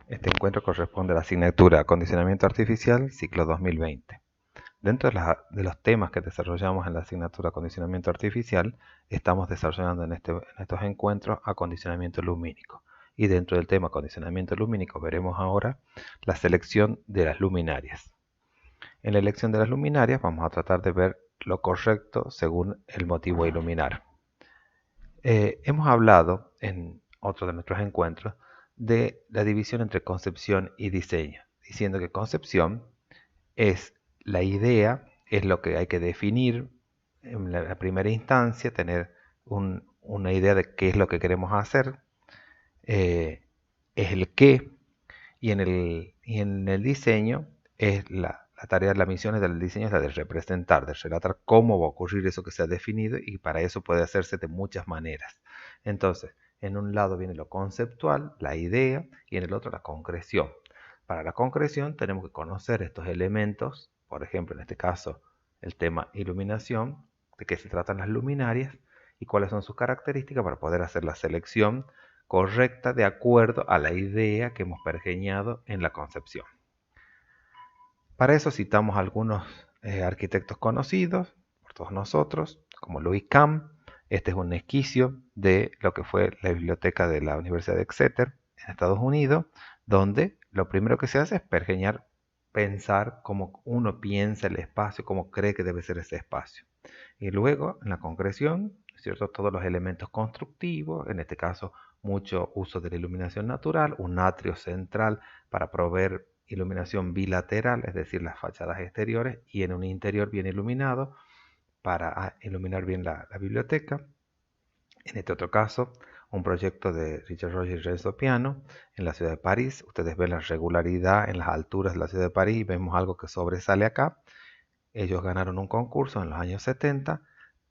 Este encuentro corresponde a la asignatura Acondicionamiento Artificial, ciclo 2020. Dentro de los temas que desarrollamos en la asignatura Acondicionamiento Artificial, estamos desarrollando en estos encuentros acondicionamiento lumínico. Y dentro del tema acondicionamiento lumínico veremos ahora la selección de las luminarias. En la elección de las luminarias vamos a tratar de ver lo correcto según el motivo a iluminar. Hemos hablado en otro de nuestros encuentros de la división entre concepción y diseño, diciendo que concepción es la idea, es lo que hay que definir en la primera instancia, tener una idea de qué es lo que queremos hacer, es el qué, y en el diseño es la tarea, la misión del diseño es la de representar, de relatar cómo va a ocurrir eso que se ha definido, y para eso puede hacerse de muchas maneras. Entonces, en un lado viene lo conceptual, la idea, y en el otro la concreción. Para la concreción tenemos que conocer estos elementos, por ejemplo, en este caso, el tema iluminación, de qué se tratan las luminarias y cuáles son sus características para poder hacer la selección correcta de acuerdo a la idea que hemos pergeñado en la concepción. Para eso citamos algunos arquitectos conocidos por todos nosotros, como Louis Kahn. Este es un esquicio de lo que fue la biblioteca de la Universidad de Exeter en Estados Unidos, donde lo primero que se hace es pergeñar, pensar cómo uno piensa el espacio, cómo cree que debe ser ese espacio. Y luego, en la concreción, ¿cierto? Todos los elementos constructivos, en este caso, mucho uso de la iluminación natural, un atrio central para proveer iluminación bilateral, es decir, las fachadas exteriores, y en un interior bien iluminado para iluminar bien la biblioteca. En este otro caso, un proyecto de Richard Rogers y Renzo Piano en la ciudad de París. Ustedes ven la regularidad en las alturas de la ciudad de París y vemos algo que sobresale acá. Ellos ganaron un concurso en los años 70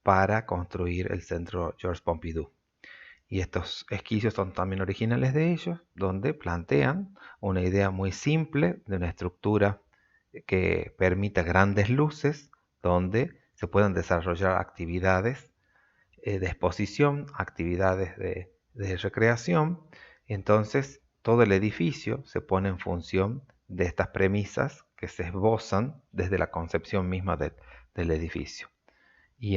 para construir el centro Georges Pompidou. Y estos esquicios son también originales de ellos, donde plantean una idea muy simple de una estructura que permita grandes luces, donde se puedan desarrollar actividades de exposición, actividades de recreación. Entonces, todo el edificio se pone en función de estas premisas que se esbozan desde la concepción misma del edificio. Y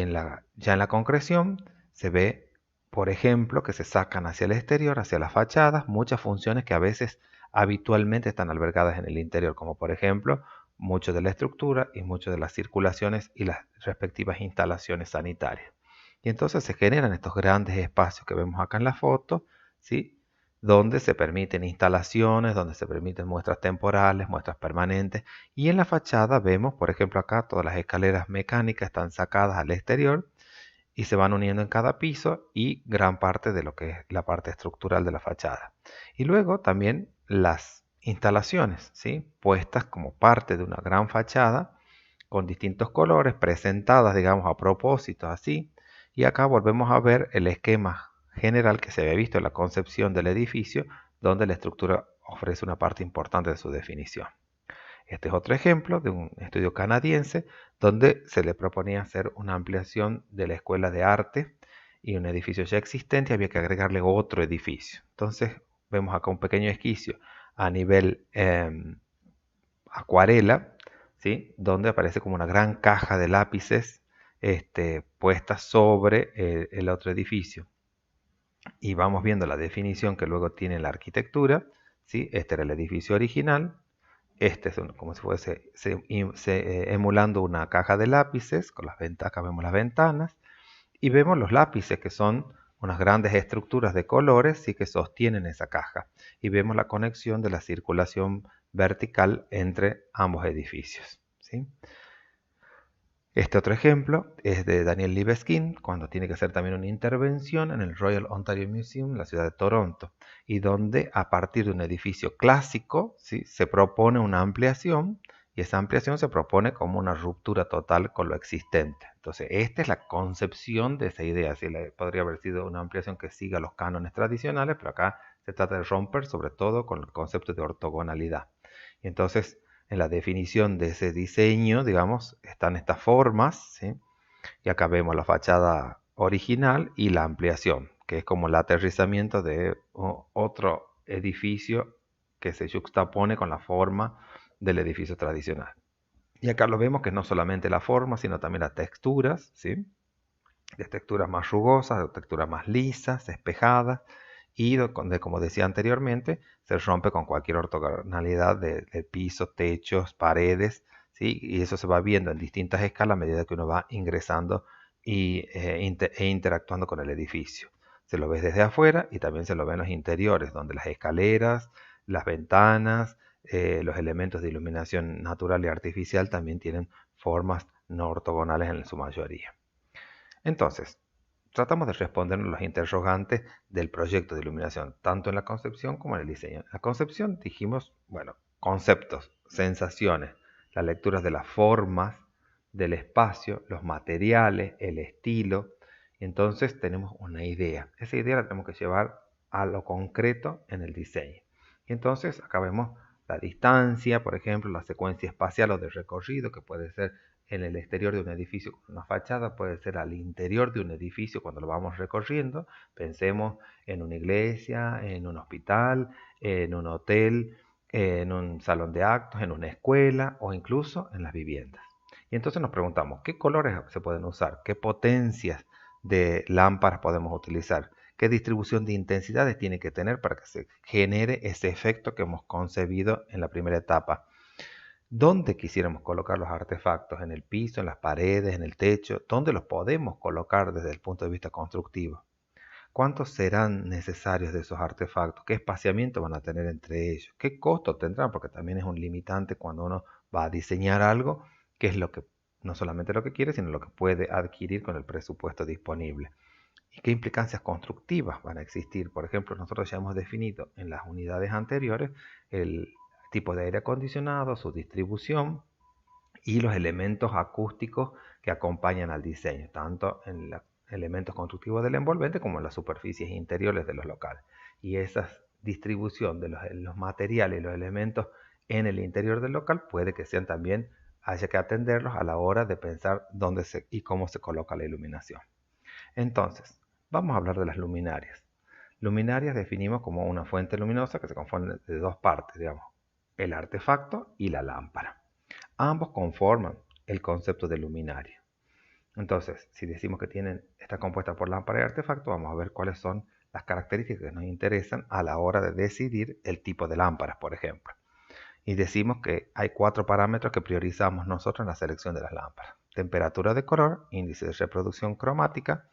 ya en la concreción se ve, por ejemplo, que se sacan hacia el exterior, hacia las fachadas, muchas funciones que a veces habitualmente están albergadas en el interior, como por ejemplo, mucho de la estructura y mucho de las circulaciones y las respectivas instalaciones sanitarias. Y entonces se generan estos grandes espacios que vemos acá en la foto, ¿sí? Donde se permiten instalaciones, donde se permiten muestras temporales, muestras permanentes. Y en la fachada vemos, por ejemplo, acá todas las escaleras mecánicas están sacadas al exterior y se van uniendo en cada piso y gran parte de lo que es la parte estructural de la fachada. Y luego también las instalaciones, ¿sí? Puestas como parte de una gran fachada con distintos colores, presentadas, digamos, a propósito, así. Y acá volvemos a ver el esquema general que se había visto en la concepción del edificio, donde la estructura ofrece una parte importante de su definición. Este es otro ejemplo de un estudio canadiense donde se le proponía hacer una ampliación de la escuela de arte y un edificio ya existente había que agregarle otro edificio. Entonces vemos acá un pequeño esquicio a nivel acuarela, ¿sí? Donde aparece como una gran caja de lápices puesta sobre el otro edificio. Y vamos viendo la definición que luego tiene la arquitectura, ¿sí? Este era el edificio original. Este es como si fuese emulando una caja de lápices, con las ventanas, acá vemos las ventanas, y vemos los lápices que son unas grandes estructuras de colores ¿sí? Que sostienen esa caja. Y vemos la conexión de la circulación vertical entre ambos edificios, ¿sí? Este otro ejemplo es de Daniel Libeskind, cuando tiene que hacer también una intervención en el Royal Ontario Museum, en la ciudad de Toronto, y donde a partir de un edificio clásico ¿sí? Se propone una ampliación, y esa ampliación se propone como una ruptura total con lo existente. Entonces, esta es la concepción de esa idea. ¿Sí? Podría haber sido una ampliación que siga los cánones tradicionales, pero acá se trata de romper sobre todo con el concepto de ortogonalidad. Y entonces, en la definición de ese diseño, digamos, están estas formas, ¿sí? Y acá vemos la fachada original y la ampliación, que es como el aterrizamiento de otro edificio que se yuxtapone con la forma del edificio tradicional. Y acá lo vemos que no solamente la forma, sino también las texturas, ¿sí? De texturas más rugosas, de texturas más lisas, espejadas, y como decía anteriormente, se rompe con cualquier ortogonalidad de pisos, techos, paredes, ¿sí? Y eso se va viendo en distintas escalas a medida que uno va ingresando e interactuando con el edificio. Se lo ve desde afuera y también se lo ve en los interiores, donde las escaleras, las ventanas, los elementos de iluminación natural y artificial también tienen formas no ortogonales en su mayoría. Entonces, tratamos de respondernos los interrogantes del proyecto de iluminación, tanto en la concepción como en el diseño. En la concepción dijimos, bueno, conceptos, sensaciones, las lecturas de las formas, del espacio, los materiales, el estilo. Entonces tenemos una idea. Esa idea la tenemos que llevar a lo concreto en el diseño. Y entonces acá vemos la distancia, por ejemplo, la secuencia espacial o de recorrido, que puede ser en el exterior de un edificio con una fachada, puede ser al interior de un edificio cuando lo vamos recorriendo. Pensemos en una iglesia, en un hospital, en un hotel, en un salón de actos, en una escuela o incluso en las viviendas. Y entonces nos preguntamos, ¿qué colores se pueden usar? ¿Qué potencias de lámparas podemos utilizar? ¿Qué distribución de intensidades tiene que tener para que se genere ese efecto que hemos concebido en la primera etapa? ¿Dónde quisiéramos colocar los artefactos? ¿En el piso, en las paredes, en el techo? ¿Dónde los podemos colocar desde el punto de vista constructivo? ¿Cuántos serán necesarios de esos artefactos? ¿Qué espaciamiento van a tener entre ellos? ¿Qué costo tendrán? Porque también es un limitante cuando uno va a diseñar algo, que es lo que, no solamente lo que quiere, sino lo que puede adquirir con el presupuesto disponible. ¿Y qué implicancias constructivas van a existir? Por ejemplo, nosotros ya hemos definido en las unidades anteriores el tipo de aire acondicionado, su distribución y los elementos acústicos que acompañan al diseño, tanto en los elementos constructivos del envolvente como en las superficies interiores de los locales. Y esa distribución de los materiales y los elementos en el interior del local puede que sean también, haya que atenderlos a la hora de pensar dónde y cómo se coloca la iluminación. Entonces, vamos a hablar de las luminarias. Luminarias definimos como una fuente luminosa que se compone de dos partes, digamos, el artefacto y la lámpara. Ambos conforman el concepto de luminaria. Entonces, si decimos que está compuesta por lámpara y artefacto, vamos a ver cuáles son las características que nos interesan a la hora de decidir el tipo de lámparas, por ejemplo. Y decimos que hay 4 parámetros que priorizamos nosotros en la selección de las lámparas: temperatura de color, índice de reproducción cromática,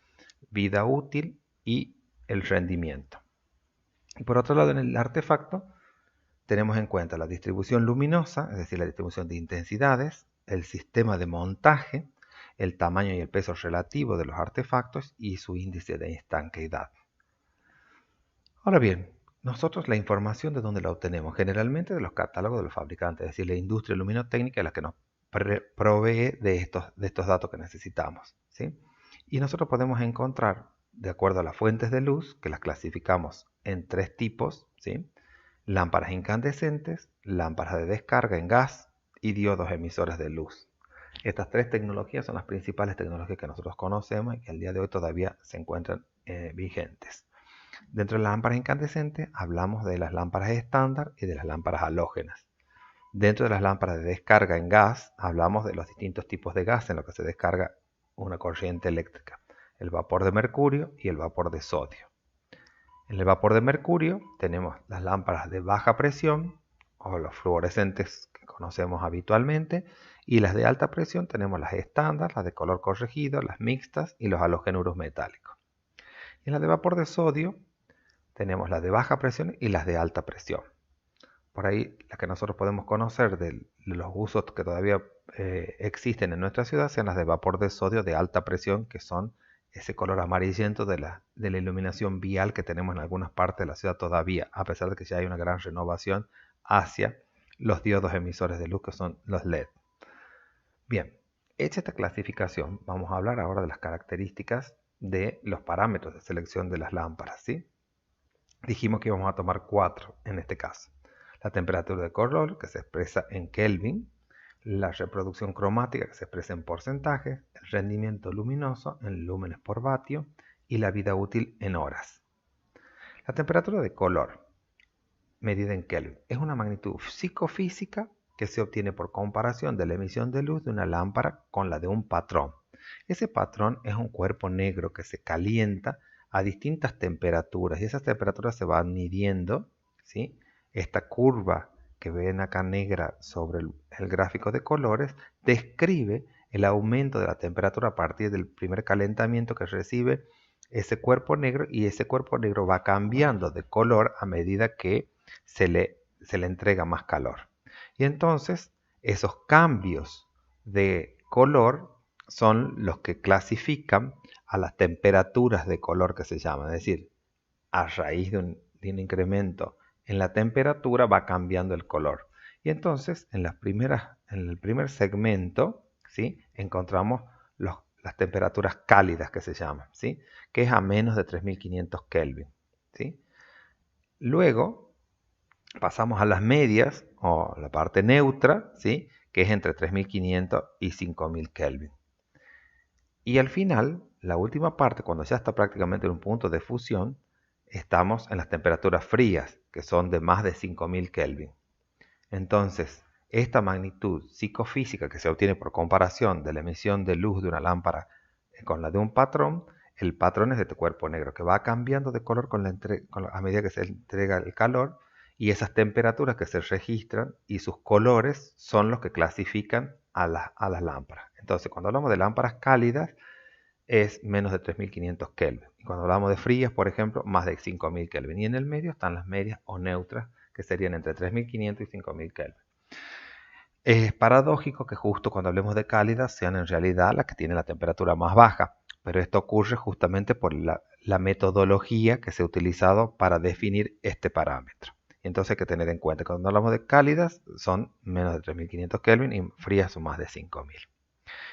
vida útil y el rendimiento. Y por otro lado, en el artefacto tenemos en cuenta la distribución luminosa, es decir, la distribución de intensidades, el sistema de montaje, el tamaño y el peso relativo de los artefactos y su índice de estanqueidad. Ahora bien, nosotros la información, ¿de dónde la obtenemos? Generalmente de los catálogos de los fabricantes, es decir, la industria luminotécnica es la que nos provee de estos datos que necesitamos, ¿sí? Y nosotros podemos encontrar, de acuerdo a las fuentes de luz, que las clasificamos en 3 tipos, ¿sí? Lámparas incandescentes, lámparas de descarga en gas y diodos emisores de luz. Estas 3 tecnologías son las principales tecnologías que nosotros conocemos y que al día de hoy todavía se encuentran vigentes. Dentro de las lámparas incandescentes hablamos de las lámparas estándar y de las lámparas halógenas. Dentro de las lámparas de descarga en gas hablamos de los distintos tipos de gas en los que se descarga una corriente eléctrica: el vapor de mercurio y el vapor de sodio. En el vapor de mercurio tenemos las lámparas de baja presión o los fluorescentes que conocemos habitualmente, y las de alta presión tenemos las estándar, las de color corregido, las mixtas y los halogenuros metálicos. Y en las de vapor de sodio tenemos las de baja presión y las de alta presión. Por ahí las que nosotros podemos conocer de los usos que todavía existen en nuestra ciudad sean las de vapor de sodio de alta presión, que son ese color amarillento de la iluminación vial que tenemos en algunas partes de la ciudad todavía, a pesar de que ya hay una gran renovación hacia los diodos emisores de luz, que son los LED. Bien, hecha esta clasificación, vamos a hablar ahora de las características de los parámetros de selección de las lámparas, ¿sí? Dijimos que íbamos a tomar 4 en este caso: la temperatura de color, que se expresa en Kelvin; la reproducción cromática, que se expresa en porcentajes; el rendimiento luminoso en lúmenes por vatio; y la vida útil en horas. La temperatura de color medida en Kelvin. Es una magnitud psicofísica que se obtiene por comparación de la emisión de luz de una lámpara con la de un patrón. Ese patrón es un cuerpo negro que se calienta a distintas temperaturas y esas temperaturas se van midiendo, ¿sí? Esta curva que ven acá negra sobre el gráfico de colores describe el aumento de la temperatura a partir del primer calentamiento que recibe ese cuerpo negro, y ese cuerpo negro va cambiando de color a medida que se le entrega más calor. Y entonces esos cambios de color son los que clasifican a las temperaturas de color que se llaman. Es decir, a raíz de un incremento en la temperatura va cambiando el color. Y entonces en el primer segmento, ¿sí?, encontramos las temperaturas cálidas que se llaman, ¿sí?, que es a menos de 3500 Kelvin, ¿sí? Luego pasamos a las medias o la parte neutra, ¿sí?, que es entre 3500 y 5000 Kelvin. Y al final, la última parte, cuando ya está prácticamente en un punto de fusión, estamos en las temperaturas frías, que son de más de 5000 Kelvin. Entonces, esta magnitud psicofísica que se obtiene por comparación de la emisión de luz de una lámpara con la de un patrón, el patrón es de este cuerpo negro, que va cambiando de color a medida que se entrega el calor, y esas temperaturas que se registran y sus colores son los que clasifican a las lámparas. Entonces, cuando hablamos de lámparas cálidas, es menos de 3500 Kelvin. Y cuando hablamos de frías, por ejemplo, más de 5000 Kelvin. Y en el medio están las medias o neutras, que serían entre 3500 y 5000 Kelvin. Es paradójico que justo cuando hablemos de cálidas sean en realidad las que tienen la temperatura más baja, pero esto ocurre justamente por la metodología que se ha utilizado para definir este parámetro. Y entonces hay que tener en cuenta que cuando hablamos de cálidas son menos de 3500 Kelvin y frías son más de 5000.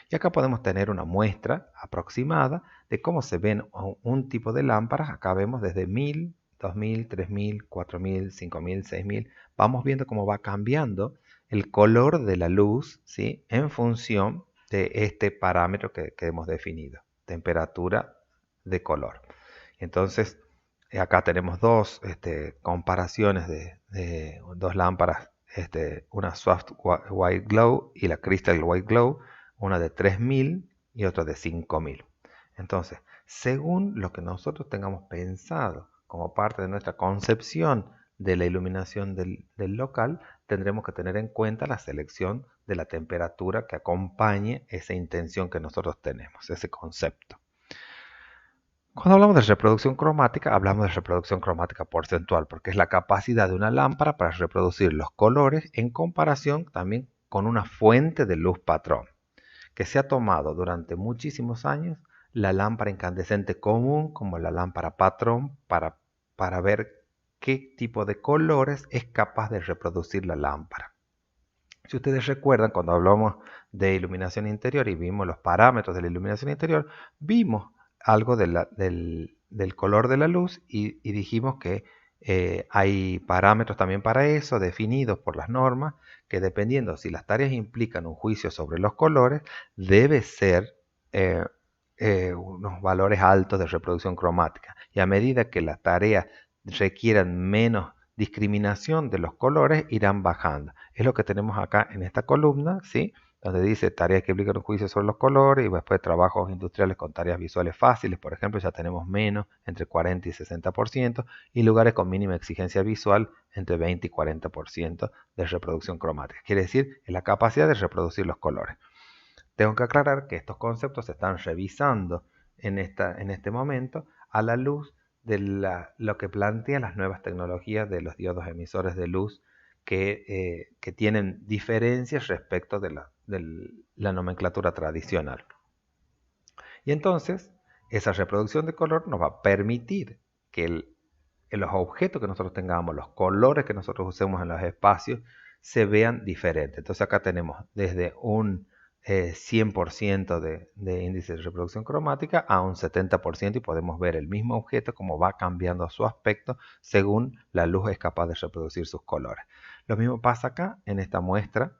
Y acá podemos tener una muestra aproximada de cómo se ven un tipo de lámparas. Acá vemos desde 1000, 2000, 3000, 4000, 5000, 6000. Vamos viendo cómo va cambiando el color de la luz, ¿sí?, en función de este parámetro que hemos definido, temperatura de color. Entonces, acá tenemos dos comparaciones de dos lámparas, una Soft White Glow y la Crystal White Glow, una de 3000 y otra de 5000. Entonces, según lo que nosotros tengamos pensado como parte de nuestra concepción de la iluminación del local, tendremos que tener en cuenta la selección de la temperatura que acompañe esa intención que nosotros tenemos, ese concepto. Cuando hablamos de reproducción cromática, hablamos de reproducción cromática porcentual, porque es la capacidad de una lámpara para reproducir los colores en comparación también con una fuente de luz patrón, que se ha tomado durante muchísimos años la lámpara incandescente común como la lámpara patrón para ver qué tipo de colores es capaz de reproducir la lámpara. Si ustedes recuerdan, cuando hablamos de iluminación interior y vimos los parámetros de la iluminación interior, vimos algo del color de la luz y dijimos que hay parámetros también para eso, definidos por las normas, que dependiendo si las tareas implican un juicio sobre los colores, debe ser unos valores altos de reproducción cromática. Y a medida que las tareas requieran menos discriminación de los colores, irán bajando. Es lo que tenemos acá en esta columna, ¿sí?, donde dice tareas que implican un juicio sobre los colores, y después trabajos industriales con tareas visuales fáciles, por ejemplo, ya tenemos menos, entre 40 y 60%, y lugares con mínima exigencia visual, entre 20 y 40% de reproducción cromática. Quiere decir, es la capacidad de reproducir los colores. Tengo que aclarar que estos conceptos se están revisando en este momento a la luz de lo que plantean las nuevas tecnologías de los diodos emisores de luz que tienen diferencias respecto de la nomenclatura tradicional. Y entonces, esa reproducción de color nos va a permitir que los objetos que nosotros tengamos, los colores que nosotros usemos en los espacios, se vean diferentes. Entonces acá tenemos desde un 100% de índice de reproducción cromática a un 70%, y podemos ver el mismo objeto como va cambiando su aspecto según la luz es capaz de reproducir sus colores. Lo mismo pasa acá en esta muestra,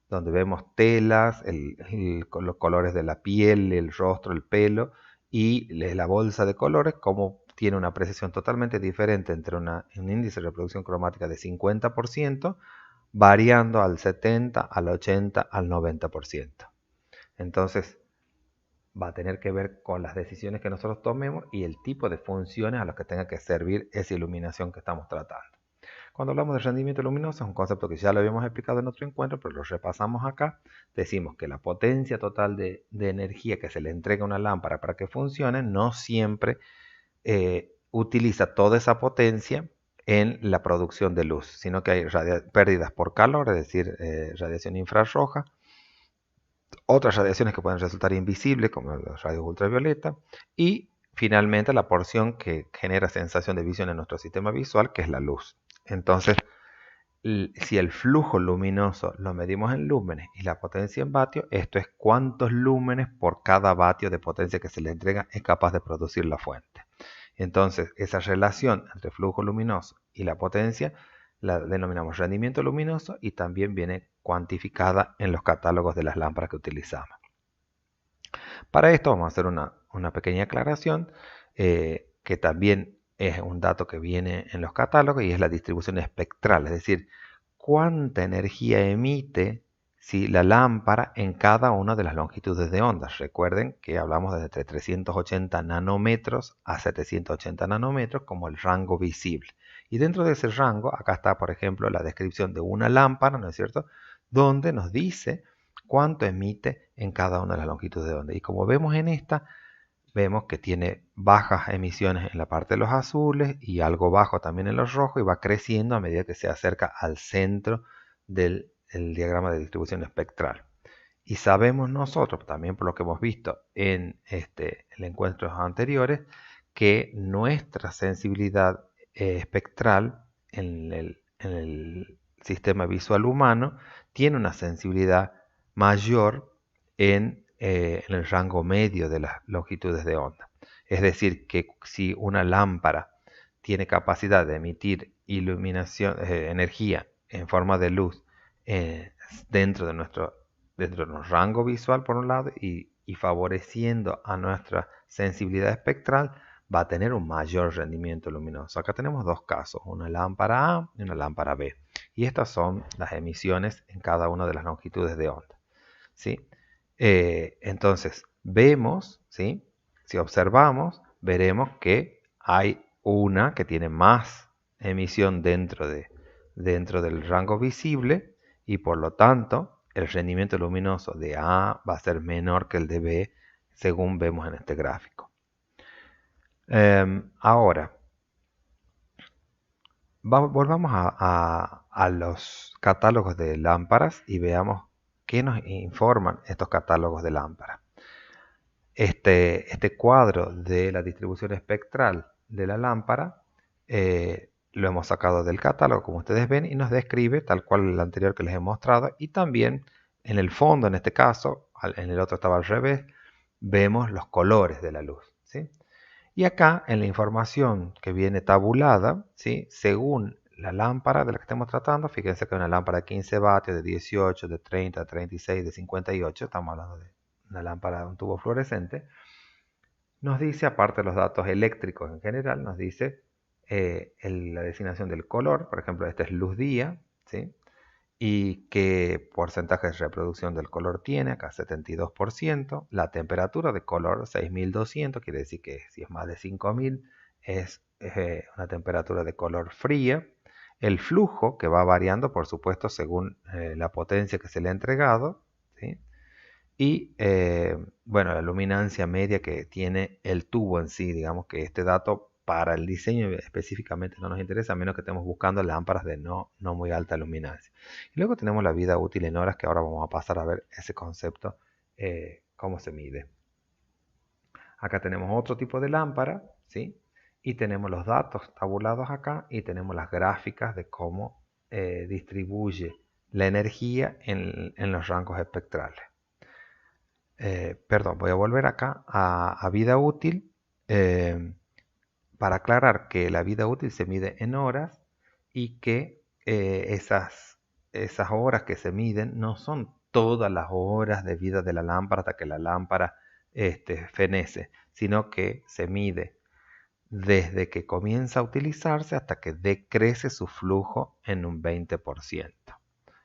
donde vemos telas, los colores de la piel, el rostro, el pelo y la bolsa de colores, cómo tiene una apreciación totalmente diferente entre un índice de reproducción cromática de 50%, variando al 70, al 80, al 90%. Entonces, va a tener que ver con las decisiones que nosotros tomemos y el tipo de funciones a las que tenga que servir esa iluminación que estamos tratando. Cuando hablamos de rendimiento luminoso, es un concepto que ya lo habíamos explicado en otro encuentro, pero lo repasamos acá. Decimos que la potencia total de energía que se le entrega a una lámpara para que funcione no siempre utiliza toda esa potencia en la producción de luz, sino que hay pérdidas por calor, es decir, radiación infrarroja, otras radiaciones que pueden resultar invisibles, como los rayos ultravioleta, y finalmente la porción que genera sensación de visión en nuestro sistema visual, que es la luz. Entonces, si el flujo luminoso lo medimos en lúmenes y la potencia en vatios, esto es cuántos lúmenes por cada vatio de potencia que se le entrega es capaz de producir la fuente. Entonces, esa relación entre flujo luminoso y la potencia la denominamos rendimiento luminoso y también viene cuantificada en los catálogos de las lámparas que utilizamos. Para esto vamos a hacer una pequeña aclaración que también es un dato que viene en los catálogos y es la distribución espectral, es decir, cuánta energía emite la lámpara en cada una de las longitudes de ondas. Recuerden que hablamos de entre 380 nanómetros a 780 nanómetros como el rango visible. Y dentro de ese rango, acá está, por ejemplo, la descripción de una lámpara, ¿no es cierto?, donde nos dice cuánto emite en cada una de las longitudes de onda. Y como vemos en esta, vemos que tiene bajas emisiones en la parte de los azules y algo bajo también en los rojos y va creciendo a medida que se acerca al centro del diagrama de distribución espectral. Y sabemos nosotros, también por lo que hemos visto en encuentros anteriores, que nuestra sensibilidad espectral en el sistema visual humano tiene una sensibilidad mayor en el rango medio de las longitudes de onda. Es decir, que si una lámpara tiene capacidad de emitir energía en forma de luz dentro de nuestro rango visual por un lado y favoreciendo a nuestra sensibilidad espectral, va a tener un mayor rendimiento luminoso. Acá tenemos dos casos, una lámpara A y una lámpara B. Y estas son las emisiones en cada una de las longitudes de onda, ¿sí? Entonces, vemos, ¿sí?, si observamos, veremos que hay una que tiene más emisión dentro del rango visible y por lo tanto el rendimiento luminoso de A va a ser menor que el de B según vemos en este gráfico. Ahora, volvamos a los catálogos de lámparas y veamos qué nos informan estos catálogos de lámparas. Este cuadro de la distribución espectral de la lámpara lo hemos sacado del catálogo, como ustedes ven, y nos describe tal cual el anterior que les he mostrado, y también en el fondo, en este caso, en el otro estaba al revés, vemos los colores de la luz, ¿sí? Y acá, en la información que viene tabulada, ¿sí?, según la lámpara de la que estamos tratando, fíjense que hay una lámpara de 15 vatios, de 18, de 30, de 36, de 58, estamos hablando de una lámpara de un tubo fluorescente, nos dice, aparte de los datos eléctricos en general, nos dice la designación del color, por ejemplo, este es luz día, ¿sí?, y qué porcentaje de reproducción del color tiene, acá 72%, la temperatura de color 6200, quiere decir que si es más de 5000 es una temperatura de color fría, el flujo que va variando por supuesto según la potencia que se le ha entregado, ¿sí?, y bueno, la luminancia media que tiene el tubo en sí, digamos que este dato para el diseño específicamente no nos interesa, a menos que estemos buscando lámparas de no muy alta luminancia. Y luego tenemos la vida útil en horas, que ahora vamos a pasar a ver ese concepto, cómo se mide. Acá tenemos otro tipo de lámpara, ¿sí?, y tenemos los datos tabulados acá y tenemos las gráficas de cómo distribuye la energía en los rangos espectrales. Perdón, voy a volver acá a vida útil para aclarar que la vida útil se mide en horas y que esas horas que se miden no son todas las horas de vida de la lámpara hasta que la lámpara fenece, sino que se mide desde que comienza a utilizarse hasta que decrece su flujo en un 20%.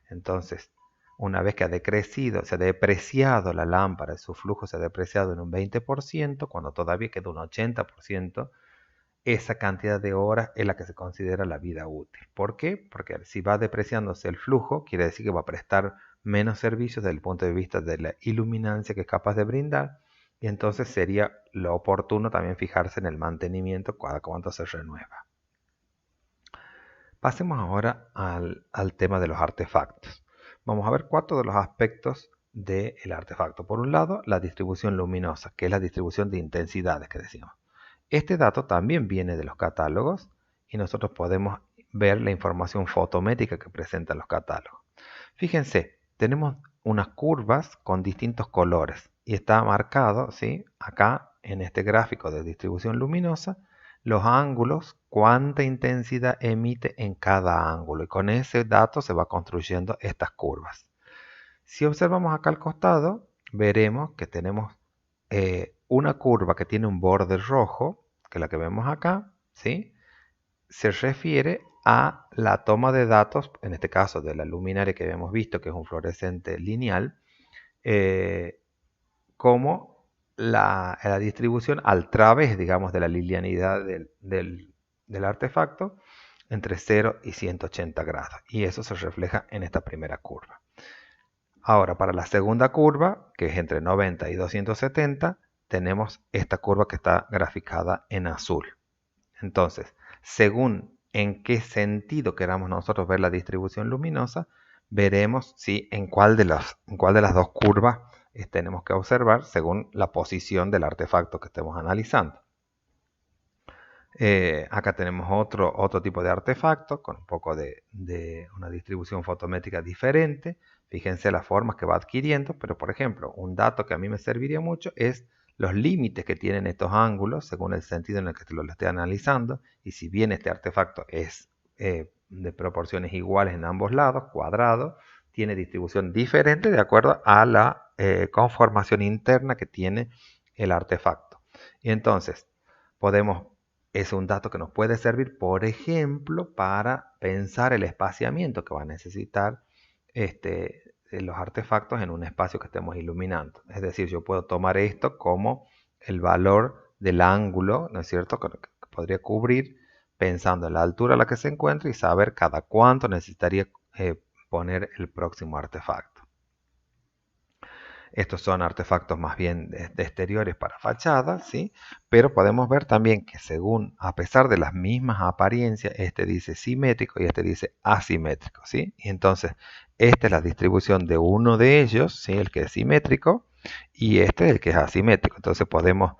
Entonces, una vez que ha decrecido, se ha depreciado la lámpara, su flujo se ha depreciado en un 20%, cuando todavía queda un 80%, esa cantidad de horas es la que se considera la vida útil. ¿Por qué? Porque si va depreciándose el flujo, quiere decir que va a prestar menos servicios desde el punto de vista de la iluminancia que es capaz de brindar, y entonces sería lo oportuno también fijarse en el mantenimiento cada cuánto se renueva. Pasemos ahora al tema de los artefactos. Vamos a ver 4 de los aspectos del artefacto. Por un lado, la distribución luminosa, que es la distribución de intensidades que decíamos. Este dato también viene de los catálogos y nosotros podemos ver la información fotométrica que presentan los catálogos. Fíjense, tenemos unas curvas con distintos colores y está marcado, ¿sí?, acá en este gráfico de distribución luminosa, los ángulos, cuánta intensidad emite en cada ángulo, y con ese dato se va construyendo estas curvas. Si observamos acá al costado, veremos que tenemos una curva que tiene un borde rojo, que es la que vemos acá, ¿sí? Se refiere a la toma de datos, en este caso de la luminaria que habíamos visto, que es un fluorescente lineal, como la distribución a través, digamos, de la linealidad del artefacto entre 0 y 180 grados. Y eso se refleja en esta primera curva. Ahora, para la segunda curva, que es entre 90 y 270, tenemos esta curva que está graficada en azul. Entonces, según en qué sentido queramos nosotros ver la distribución luminosa, veremos si en cuál de las dos curvas tenemos que observar según la posición del artefacto que estemos analizando. Acá tenemos otro tipo de artefacto con un poco de una distribución fotométrica diferente. Fíjense las formas que va adquiriendo, pero por ejemplo, un dato que a mí me serviría mucho es los límites que tienen estos ángulos según el sentido en el que lo esté analizando. Y si bien este artefacto es de proporciones iguales en ambos lados, cuadrado, tiene distribución diferente de acuerdo a la conformación interna que tiene el artefacto. Y entonces, es un dato que nos puede servir, por ejemplo, para pensar el espaciamiento que va a necesitar los artefactos en un espacio que estemos iluminando. Es decir, yo puedo tomar esto como el valor del ángulo, ¿no es cierto?, que podría cubrir pensando en la altura a la que se encuentra y saber cada cuánto necesitaría poner el próximo artefacto. Estos son artefactos más bien de exteriores para fachadas, ¿sí? Pero podemos ver también que según, a pesar de las mismas apariencias, este dice simétrico y este dice asimétrico, ¿sí? Y entonces, esta es la distribución de uno de ellos, ¿sí?, el que es simétrico, y este es el que es asimétrico. Entonces podemos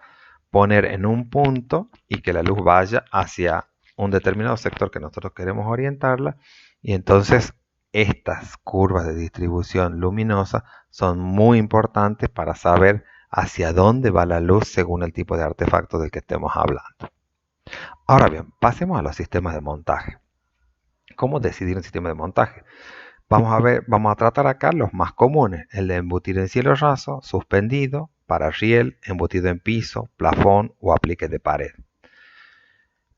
poner en un punto y que la luz vaya hacia un determinado sector que nosotros queremos orientarla, y entonces estas curvas de distribución luminosa son muy importantes para saber hacia dónde va la luz según el tipo de artefacto del que estemos hablando. Ahora bien, pasemos a los sistemas de montaje. ¿Cómo decidir un sistema de montaje? Vamos a tratar acá los más comunes: el de embutir en cielo raso, suspendido, pararriel, embutido en piso, plafón o aplique de pared.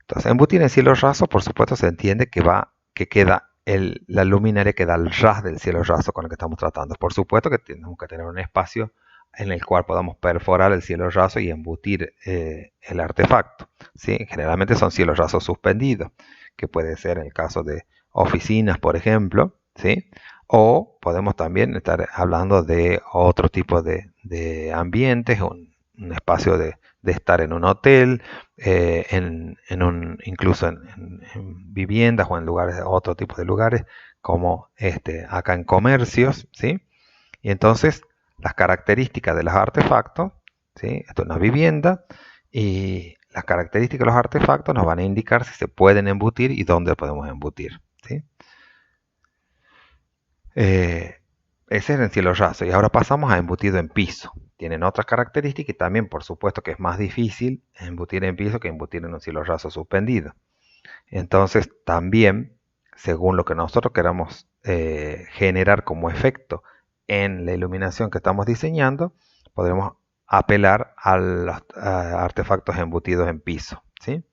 Entonces, embutir en cielo raso, por supuesto, se entiende que queda la luminaria queda al ras del cielo raso con el que estamos tratando. Por supuesto que tenemos que tener un espacio en el cual podamos perforar el cielo raso y embutir el artefacto, ¿sí? Generalmente son cielos rasos suspendidos, que puede ser en el caso de oficinas, por ejemplo, ¿sí? O podemos también estar hablando de otro tipo de ambientes, un espacio de estar en un hotel, incluso en viviendas o en lugares, otro tipo de lugares, como acá en comercios, ¿sí? Y entonces las características de los artefactos, ¿sí? Esto es una vivienda, y las características de los artefactos nos van a indicar si se pueden embutir y dónde podemos embutir, ¿sí? Ese es en cielo raso, y ahora pasamos a embutido en piso. Tienen otras características y también, por supuesto, que es más difícil embutir en piso que embutir en un cielo raso suspendido. Entonces, también, según lo que nosotros queramos generar como efecto en la iluminación que estamos diseñando, podremos apelar a los artefactos embutidos en piso. ¿sí?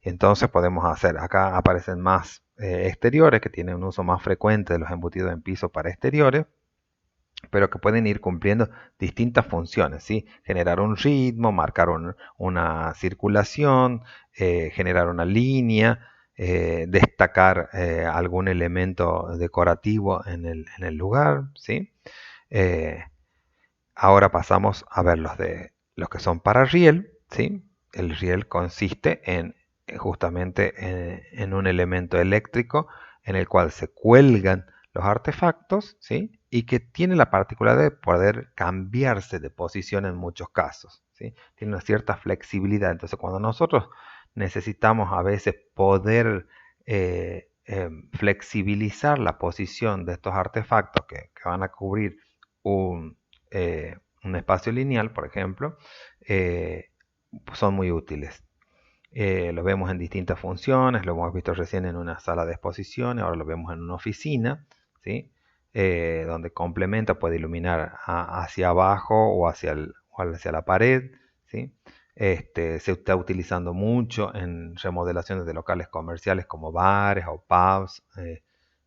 Y entonces podemos hacer, acá aparecen más exteriores que tienen un uso más frecuente de los embutidos en piso para exteriores, pero que pueden ir cumpliendo distintas funciones, ¿sí? Generar un ritmo, marcar una circulación, generar una línea, destacar algún elemento decorativo en el lugar, ¿sí? Eh, Ahora pasamos a ver los que son para riel, ¿sí? El riel consiste en justamente en un elemento eléctrico en el cual se cuelgan los artefactos, ¿sí? Y que tiene la particularidad de poder cambiarse de posición en muchos casos, ¿sí? Tiene una cierta flexibilidad. Entonces, cuando nosotros necesitamos a veces poder flexibilizar la posición de estos artefactos que van a cubrir un, un espacio lineal, por ejemplo, eh, son muy útiles. Lo vemos en distintas funciones, lo hemos visto recién en una sala de exposiciones, ahora lo vemos en una oficina, ¿sí? Donde complementa, puede iluminar hacia abajo o hacia la pared, ¿sí? Se está utilizando mucho en remodelaciones de locales comerciales como bares o pubs,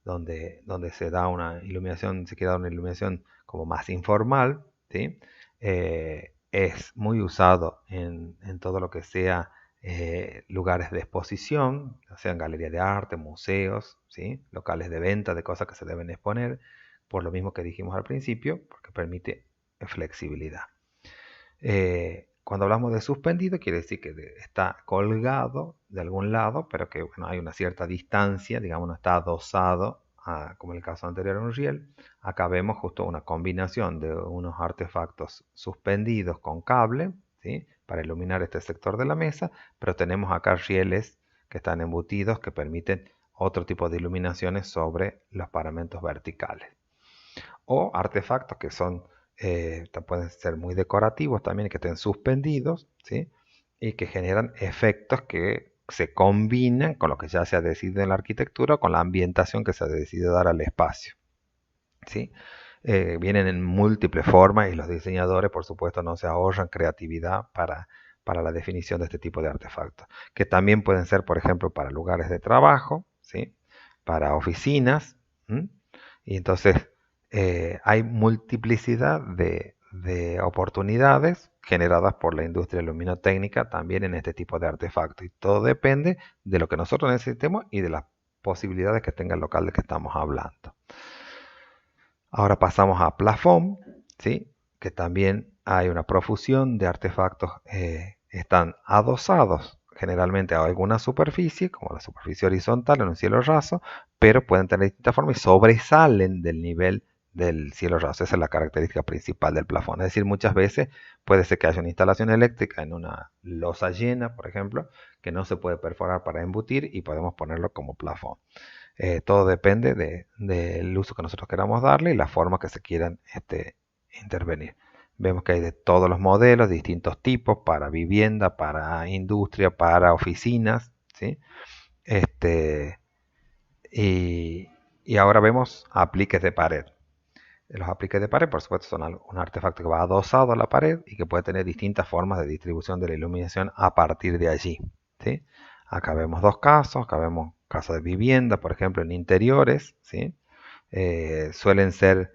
donde se da una iluminación, se queda una iluminación como más informal, ¿sí? Es muy usado en todo lo que sea lugares de exposición, ya sean galerías de arte, museos, ¿sí? Locales de venta de cosas que se deben exponer, por lo mismo que dijimos al principio, porque permite flexibilidad. Cuando hablamos de suspendido, quiere decir que está colgado de algún lado, pero que bueno, hay una cierta distancia, digamos, no está adosado, como en el caso anterior en un riel. Acá vemos justo una combinación de unos artefactos suspendidos con cable, ¿sí? Para iluminar este sector de la mesa, pero tenemos acá rieles que están embutidos que permiten otro tipo de iluminaciones sobre los paramentos verticales. O artefactos que son, pueden ser muy decorativos también, que estén suspendidos, ¿sí? Y que generan efectos que se combinan con lo que ya se ha decidido en la arquitectura o con la ambientación que se ha decidido dar al espacio, ¿sí? Vienen en múltiples formas y los diseñadores, por supuesto, no se ahorran creatividad para la definición de este tipo de artefactos, que también pueden ser, por ejemplo, para lugares de trabajo, ¿sí? Para oficinas, ¿m? Y entonces hay multiplicidad de oportunidades generadas por la industria luminotécnica también en este tipo de artefactos. Y todo depende de lo que nosotros necesitemos y de las posibilidades que tenga el local del que estamos hablando. Ahora pasamos a plafón, ¿sí? Que también hay una profusión de artefactos, están adosados generalmente a alguna superficie, como la superficie horizontal en un cielo raso, pero pueden tener distintas formas y sobresalen del nivel del cielo raso. Esa es la característica principal del plafón. Es decir, muchas veces puede ser que haya una instalación eléctrica en una losa llena, por ejemplo, que no se puede perforar para embutir y podemos ponerlo como plafón. Todo depende del uso que nosotros queramos darle y la forma que se quieran intervenir. Vemos que hay de todos los modelos, distintos tipos, para vivienda, para industria, para oficinas, ¿sí? Este, y, y ahora vemos apliques de pared. Los apliques de pared, por supuesto, son un artefacto que va adosado a la pared y que puede tener distintas formas de distribución de la iluminación a partir de allí, ¿sí? Acá vemos dos casos, acá vemos casos de vivienda, por ejemplo, en interiores, ¿sí? Suelen ser,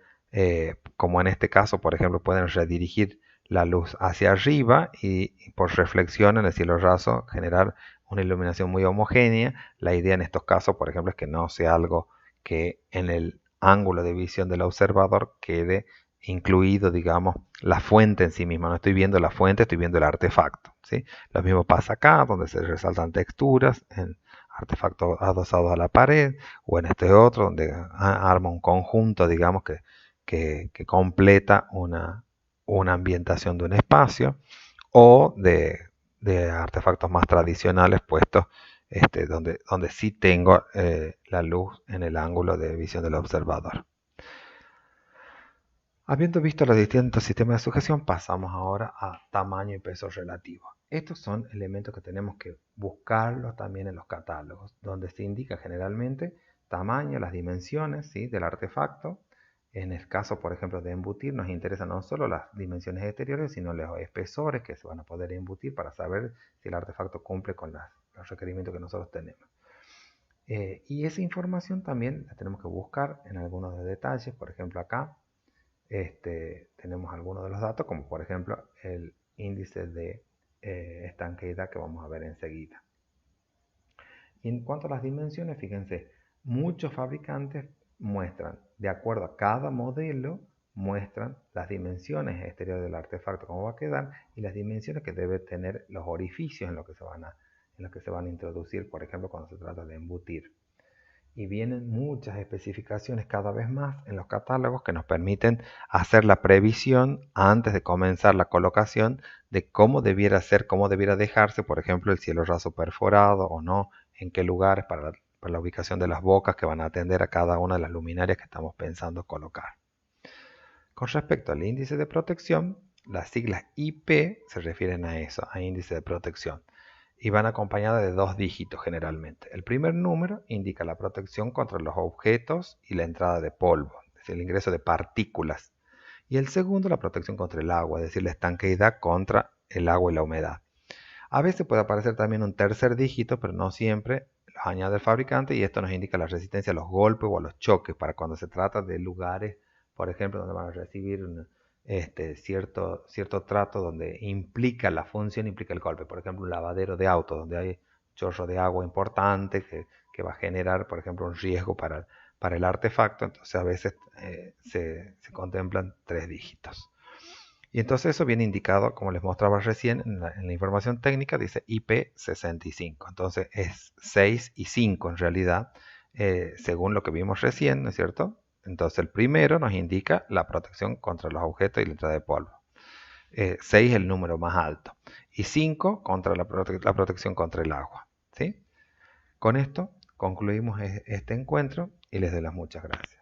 como en este caso, por ejemplo, pueden redirigir la luz hacia arriba y por reflexión en el cielo raso generar una iluminación muy homogénea. La idea en estos casos, por ejemplo, es que no sea algo que en el ángulo de visión del observador quede incluido, digamos, la fuente en sí misma. No estoy viendo la fuente, estoy viendo el artefacto, ¿sí? Lo mismo pasa acá, donde se resaltan texturas en artefactos adosados a la pared, o en este otro, donde arma un conjunto, digamos, que completa una ambientación de un espacio, o de artefactos más tradicionales puestos donde sí tengo la luz en el ángulo de visión del observador. Habiendo visto los distintos sistemas de sujeción, pasamos ahora a tamaño y peso relativo. Estos son elementos que tenemos que buscarlos también en los catálogos, donde se indica generalmente tamaño, las dimensiones, ¿sí? Del artefacto, En el caso, por ejemplo, de embutir, nos interesan no solo las dimensiones exteriores, sino los espesores que se van a poder embutir para saber si el artefacto cumple con los requerimientos que nosotros tenemos. Y esa información también la tenemos que buscar en algunos de detalles. Por ejemplo, acá tenemos algunos de los datos, como por ejemplo el índice de estanqueidad que vamos a ver enseguida. Y en cuanto a las dimensiones, fíjense, muchos fabricantes muestran, de acuerdo a cada modelo, muestran las dimensiones exteriores del artefacto, cómo va a quedar, y las dimensiones que debe tener los orificios en los que se van a introducir, por ejemplo, cuando se trata de embutir. Y vienen muchas especificaciones cada vez más en los catálogos que nos permiten hacer la previsión antes de comenzar la colocación de cómo debiera ser, cómo debiera dejarse, por ejemplo, el cielo raso perforado o no, en qué lugares para la ubicación de las bocas que van a atender a cada una de las luminarias que estamos pensando colocar. Con respecto al índice de protección, las siglas IP se refieren a eso, a índice de protección, y van acompañadas de 2 dígitos generalmente. El primer número indica la protección contra los objetos y la entrada de polvo, es decir, el ingreso de partículas. Y el segundo, la protección contra el agua, es decir, la estanqueidad contra el agua y la humedad. A veces puede aparecer también un tercer dígito, pero no siempre. Los añade el fabricante y esto nos indica la resistencia a los golpes o a los choques para cuando se trata de lugares, por ejemplo, donde van a recibir cierto trato donde implica la función, implica el golpe. Por ejemplo, un lavadero de auto donde hay chorro de agua importante que va a generar, por ejemplo, un riesgo para el artefacto. Entonces a veces se contemplan 3 dígitos. Y entonces eso viene indicado, como les mostraba recién, en la información técnica, dice IP65. Entonces es 6 y 5 en realidad, según lo que vimos recién, ¿no es cierto? Entonces el primero nos indica la protección contra los objetos y la entrada de polvo. 6 es el número más alto. Y 5 contra la protección contra el agua. ¿Sí? Con esto concluimos este encuentro y les doy las muchas gracias.